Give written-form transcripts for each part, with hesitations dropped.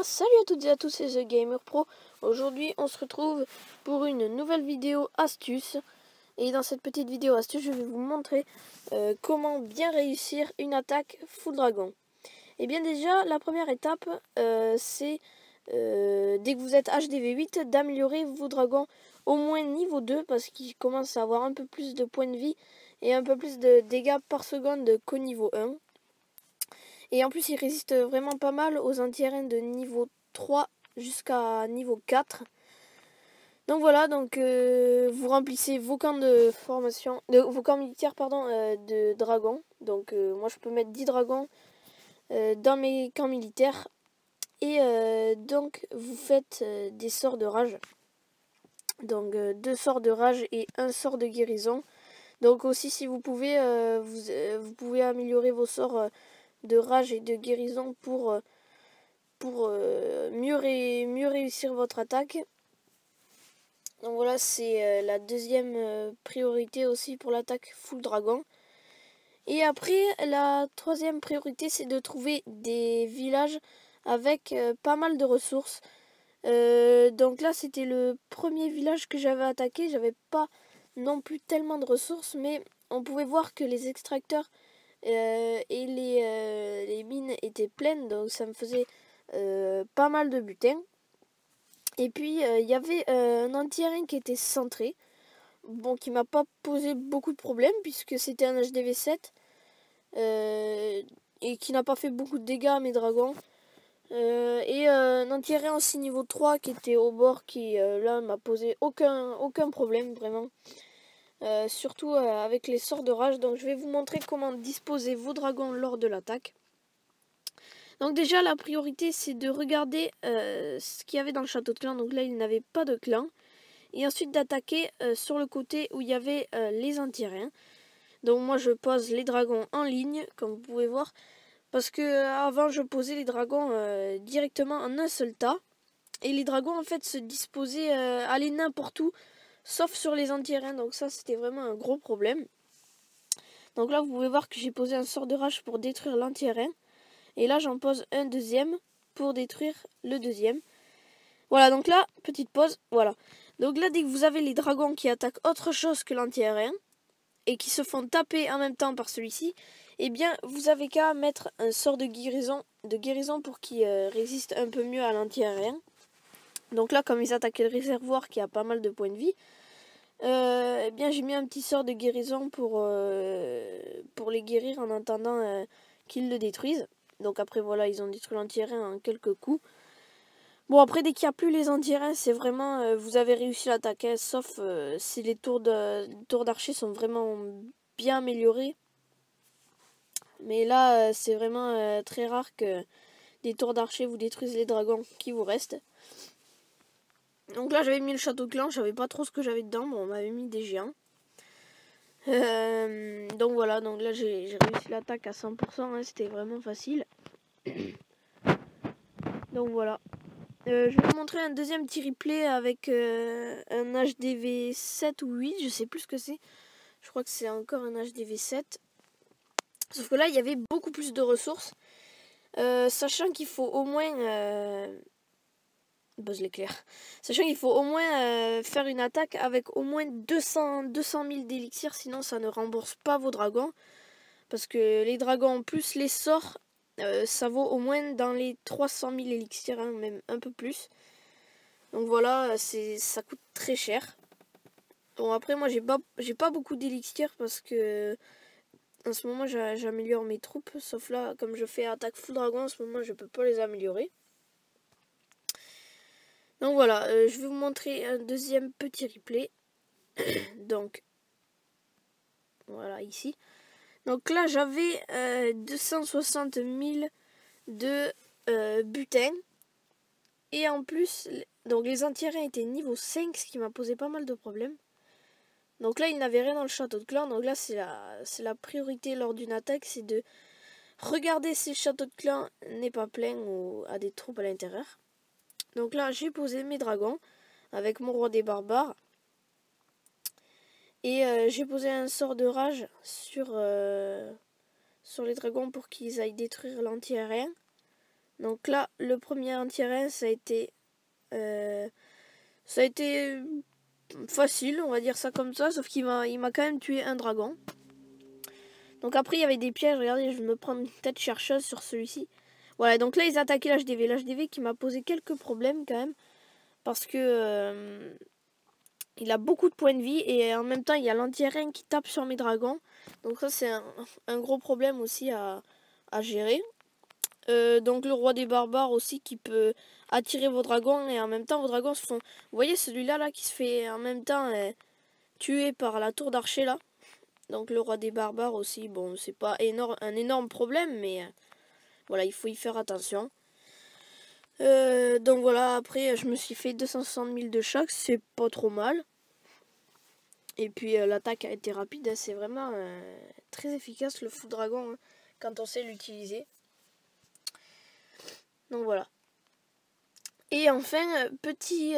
bien, salut à toutes et à tous, c'est The Gamer Pro. Aujourd'hui, on se retrouve pour une nouvelle vidéo astuce. Et dans cette petite vidéo astuce, je vais vous montrer comment bien réussir une attaque full dragon. Et bien déjà, la première étape, c'est dès que vous êtes HDV 8, d'améliorer vos dragons au moins niveau 2, parce qu'ils commencent à avoir un peu plus de points de vie et un peu plus de dégâts par seconde qu'au niveau 1. Et en plus, il résiste vraiment pas mal aux anti-aériens de niveau 3 jusqu'à niveau 4. Donc voilà, donc vous remplissez vos camps de formation, vos camps militaires pardon, de dragons. Donc moi je peux mettre 10 dragons dans mes camps militaires. Et donc vous faites des sorts de rage. Donc 2 sorts de rage et 1 sort de guérison. Donc aussi si vous pouvez, vous pouvez améliorer vos sorts de rage et de guérison pour mieux réussir votre attaque. Donc voilà, c'est la deuxième priorité aussi pour l'attaque full dragon. Et après, la troisième priorité, c'est de trouver des villages avec pas mal de ressources. Donc là, c'était le premier village que j'avais attaqué. J'avais pas non plus tellement de ressources, mais on pouvait voir que les extracteurs et les mines étaient pleines, donc ça me faisait pas mal de butin. Et puis il y avait un anti-aérien qui était centré, bon, qui m'a pas posé beaucoup de problèmes puisque c'était un HDV 7 et qui n'a pas fait beaucoup de dégâts à mes dragons. Et un anti-aérien aussi niveau 3 qui était au bord, qui là m'a posé aucun problème vraiment. Surtout avec les sorts de rage. Donc je vais vous montrer comment disposer vos dragons lors de l'attaque. Donc déjà la priorité c'est de regarder ce qu'il y avait dans le château de clan. Donc là il n'avait pas de clan. Et ensuite d'attaquer sur le côté où il y avait les anti-aériens. Donc moi je pose les dragons en ligne comme vous pouvez voir. Parce que avant je posais les dragons directement en un seul tas. Et les dragons en fait se disposaient à aller n'importe où. Sauf sur les anti-aériens. Donc ça c'était vraiment un gros problème. Donc là vous pouvez voir que j'ai posé un sort de rage pour détruire l'anti-aérien. Et là j'en pose un deuxième pour détruire le deuxième. Voilà, donc là, petite pause, voilà. Donc là, dès que vous avez les dragons qui attaquent autre chose que l'anti-aérien et qui se font taper en même temps par celui-ci, eh bien, vous avez qu'à mettre un sort de guérison pour qu'il résiste un peu mieux à l'anti-aérien. Donc là, comme ils attaquaient le réservoir qui a pas mal de points de vie, eh bien, j'ai mis un petit sort de guérison pour les guérir en attendant qu'ils le détruisent. Donc après, voilà, ils ont détruit l'anti-aérien en quelques coups. Bon, après, dès qu'il n'y a plus les anti-aériens, c'est vraiment... vous avez réussi l'attaque, hein, sauf si les tours d'archer sont vraiment bien améliorés. Mais là, c'est vraiment très rare que des tours d'archer vous détruisent les dragons qui vous restent. Donc là, j'avais mis le château de clan, je savais pas trop ce que j'avais dedans. Bon, on m'avait mis des géants. Donc voilà, donc là, j'ai réussi l'attaque à 100%, hein, c'était vraiment facile. Donc voilà. Je vais vous montrer un deuxième petit replay avec un HDV 7 ou 8, je sais plus ce que c'est. Je crois que c'est encore un HDV 7. Sauf que là, il y avait beaucoup plus de ressources. Sachant qu'il faut au moins... Buzz l'éclair. Sachant qu'il faut au moins faire une attaque avec au moins 200 000 d'élixir, sinon ça ne rembourse pas vos dragons. Parce que les dragons plus les sorts, ça vaut au moins dans les 300 000 élixirs, hein, même un peu plus. Donc voilà, ça coûte très cher. Bon, après moi j'ai pas beaucoup d'élixir parce que en ce moment j'améliore mes troupes. Sauf là, comme je fais attaque full dragon, en ce moment je peux pas les améliorer. Donc voilà, je vais vous montrer un deuxième petit replay. Donc voilà ici. Donc là j'avais 260 000 de butin. Et en plus, donc les anti-aériens étaient niveau 5, ce qui m'a posé pas mal de problèmes. Donc là, il n'avait rien dans le château de clan. Donc là, c'est la priorité lors d'une attaque, c'est de regarder si le château de clan n'est pas plein ou a des troupes à l'intérieur. Donc là, j'ai posé mes dragons avec mon roi des barbares. Et j'ai posé un sort de rage sur les dragons pour qu'ils aillent détruire l'anti-aérien. Donc là, le premier anti-aérien, ça a été facile, on va dire ça comme ça, sauf qu'il m'a quand même tué un dragon. Donc après, il y avait des pièges, regardez, je vais me prendre une tête chercheuse sur celui-ci. Voilà, donc là, ils attaquaient l'HDV. L'HDV qui m'a posé quelques problèmes quand même, parce que il a beaucoup de points de vie, et en même temps, il y a l'anti-aérien qui tape sur mes dragons. Donc ça, c'est un gros problème aussi à gérer. Donc le roi des barbares aussi qui peut attirer vos dragons, et en même temps vos dragons se font... Vous voyez celui-là là qui se fait en même temps tuer par la tour d'archer là. Donc le roi des barbares aussi, bon c'est pas un énorme problème, mais voilà, il faut y faire attention. Donc voilà, après je me suis fait 260 000 de chaque, c'est pas trop mal. Et puis l'attaque a été rapide, hein, c'est vraiment très efficace le fou dragon hein, quand on sait l'utiliser. Donc voilà. Et enfin, petit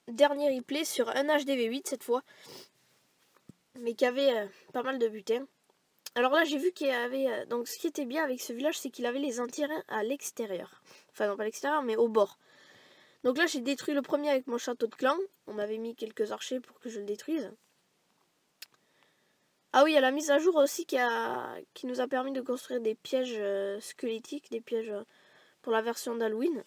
dernier replay sur un HDV8 cette fois. Mais qui avait pas mal de butins. Alors là, j'ai vu qu'il y avait... donc ce qui était bien avec ce village, c'est qu'il avait les anti-aériens à l'extérieur. Enfin, non pas à l'extérieur, mais au bord. Donc là, j'ai détruit le premier avec mon château de clan. On m'avait mis quelques archers pour que je le détruise. Ah oui, il y a la mise à jour aussi qui nous a permis de construire des pièges squelettiques, des pièges pour la version d'Halloween.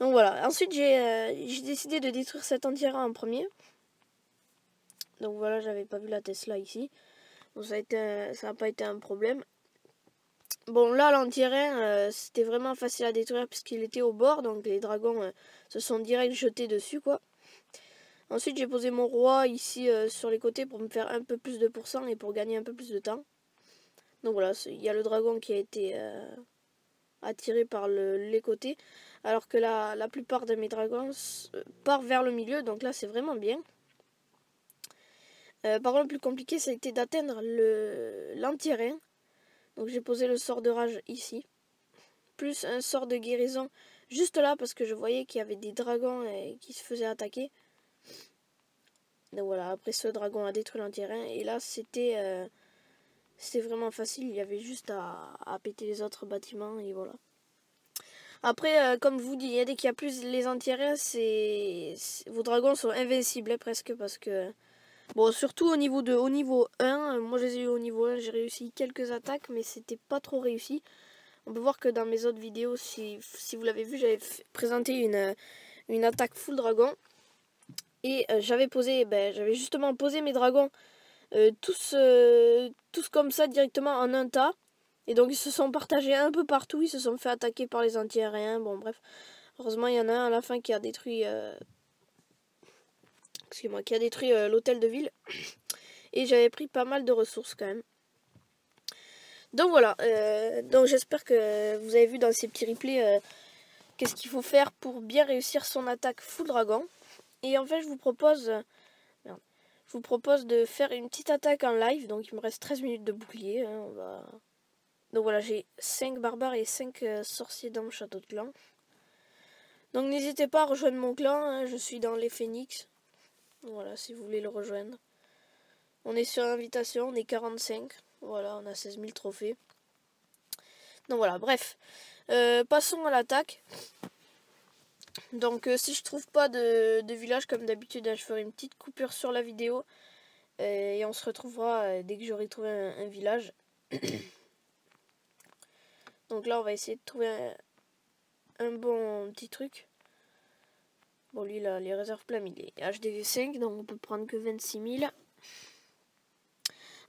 Donc voilà, ensuite j'ai décidé de détruire cet anti-aérien en premier. Donc voilà, j'avais pas vu la Tesla ici. Bon, ça n'a pas été un problème. Bon là, l'anti-aérien, c'était vraiment facile à détruire puisqu'il était au bord. Donc les dragons se sont direct jetés dessus quoi. Ensuite j'ai posé mon roi ici sur les côtés pour me faire un peu plus de pourcent et pour gagner un peu plus de temps. Donc voilà, il y a le dragon qui a été attiré par les côtés. Alors que la plupart de mes dragons partent vers le milieu. Donc là c'est vraiment bien. Par contre, le plus compliqué, ça a été d'atteindre l'anti-aérien. Donc j'ai posé le sort de rage ici. Plus un sort de guérison juste là, parce que je voyais qu'il y avait des dragons qui se faisaient attaquer. Donc voilà, après ce dragon a détruit l'anti-aérien. Et là, c'était vraiment facile. Il y avait juste à péter les autres bâtiments et voilà. Après, comme je vous dis, dès qu'il y a plus les anti-aériens, vos dragons sont invincibles hein, presque, parce que... Bon, surtout au niveau 1, moi je les ai eu au niveau 1, j'ai réussi quelques attaques, mais c'était pas trop réussi. On peut voir que dans mes autres vidéos, si vous l'avez vu, j'avais présenté une attaque full dragon. Et j'avais justement posé mes dragons tous comme ça directement en un tas. Et donc ils se sont partagés un peu partout, ils se sont fait attaquer par les anti-aériens, bon bref. Heureusement il y en a un à la fin qui a détruit... excusez-moi, qui a détruit l'hôtel de ville. Et j'avais pris pas mal de ressources quand même. Donc voilà, donc j'espère que vous avez vu dans ces petits replays qu'est-ce qu'il faut faire pour bien réussir son attaque full dragon. Et en fait je vous propose de faire une petite attaque en live. Donc il me reste 13 minutes de bouclier hein, Donc voilà, j'ai 5 barbares et 5 sorciers dans mon château de clan. Donc n'hésitez pas à rejoindre mon clan hein, je suis dans les phénix. Voilà, si vous voulez le rejoindre. On est sur invitation, on est 45. Voilà, on a 16 000 trophées. Donc voilà, bref. Passons à l'attaque. Donc si je trouve pas de village comme d'habitude, je ferai une petite coupure sur la vidéo. Et on se retrouvera dès que j'aurai trouvé un village. Donc là, on va essayer de trouver un bon petit truc. Bon, lui, là, les réserves pleines, il est HDV5, donc on peut prendre que 26 000.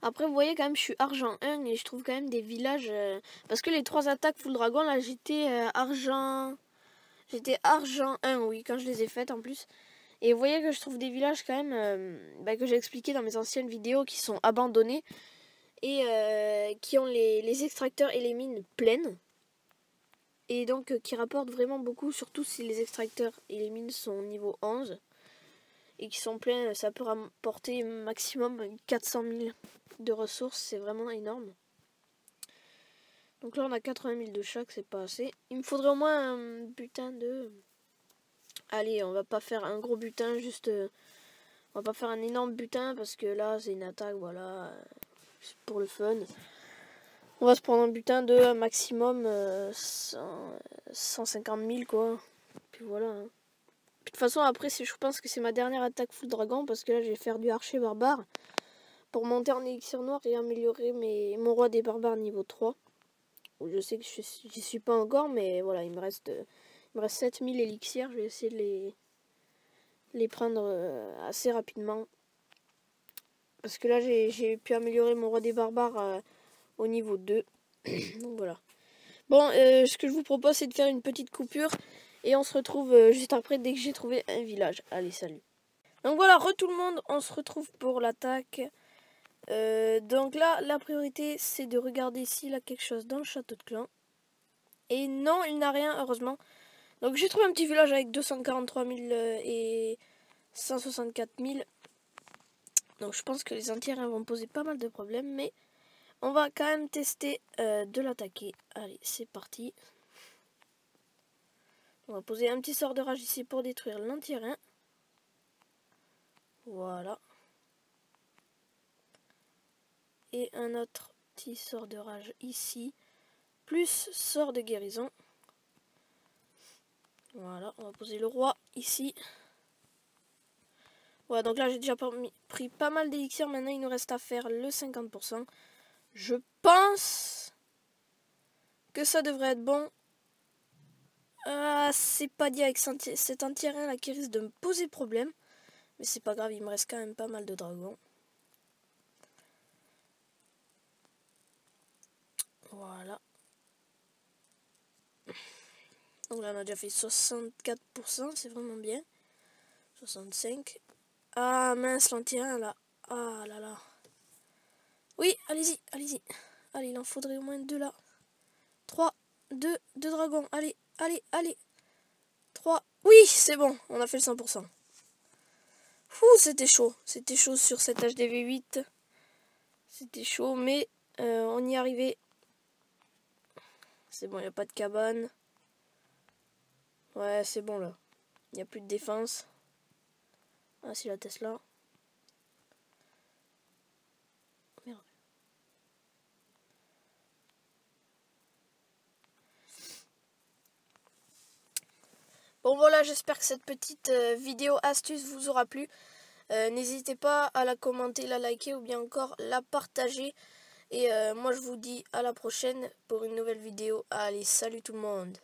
Après, vous voyez quand même, je suis argent 1 et je trouve quand même des villages... parce que les 3 attaques full dragon, là, j'étais argent... J'étais argent 1, oui, quand je les ai faites en plus. Et vous voyez que je trouve des villages quand même, que j'ai expliqué dans mes anciennes vidéos, qui sont abandonnés. Et qui ont les extracteurs et les mines pleines. Et donc qui rapportent vraiment beaucoup, surtout si les extracteurs et les mines sont niveau 11. Et qui sont pleins, ça peut rapporter maximum 400 000 de ressources, c'est vraiment énorme. Donc là on a 80 000 de chaque, c'est pas assez. Il me faudrait au moins un butin de... Allez, on va pas faire un gros butin, juste... on va pas faire un énorme butin parce que là c'est une attaque, voilà, pour le fun. On va se prendre un butin de un maximum 150 000 quoi. Puis voilà. Hein. Puis, de toute façon après je pense que c'est ma dernière attaque full dragon parce que là je vais faire du archer barbare pour monter en élixir noir et améliorer mon roi des barbares niveau 3. Je sais que j'y suis pas encore mais voilà il me reste 7000 élixirs. Je vais essayer de les prendre assez rapidement. Parce que là j'ai pu améliorer mon roi des barbares au niveau 2. Donc voilà. Bon, ce que je vous propose, c'est de faire une petite coupure. Et on se retrouve juste après, dès que j'ai trouvé un village. Allez, salut. Donc voilà, tout le monde, on se retrouve pour l'attaque. Donc là, la priorité, c'est de regarder s'il a quelque chose dans le château de clan. Et non, il n'a rien, heureusement. Donc j'ai trouvé un petit village avec 243 000 et 164 000. Donc je pense que les anti-aériens vont poser pas mal de problèmes, mais... on va quand même tester de l'attaquer. Allez, c'est parti. On va poser un petit sort de rage ici pour détruire l'anti-aérien. Voilà. Et un autre petit sort de rage ici. Plus sort de guérison. Voilà, on va poser le roi ici. Voilà, donc là j'ai déjà pris pas mal d'élixir. Maintenant il nous reste à faire le 50%. Je pense que ça devrait être bon. C'est pas dit avec cet anti-aérien là qui risque de me poser problème. Mais c'est pas grave, il me reste quand même pas mal de dragons. Voilà. Donc là on a déjà fait 64%, c'est vraiment bien. 65. Ah mince, l'anti-aérien là. Ah là là. Oui, allez-y, allez-y. Allez, il en faudrait au moins 2 là. 3, 2 dragons. Allez, allez, allez. 3. Oui, c'est bon, on a fait le 100%. C'était chaud. C'était chaud sur cette HDV8. C'était chaud, mais on y est arrivé. C'est bon, il n'y a pas de cabane. Ouais, c'est bon là. Il n'y a plus de défense. Ah, c'est la Tesla. Merde. Bon voilà, j'espère que cette petite vidéo astuce vous aura plu. N'hésitez pas à la commenter, la liker ou bien encore la partager. Et moi je vous dis à la prochaine pour une nouvelle vidéo. Allez, salut tout le monde!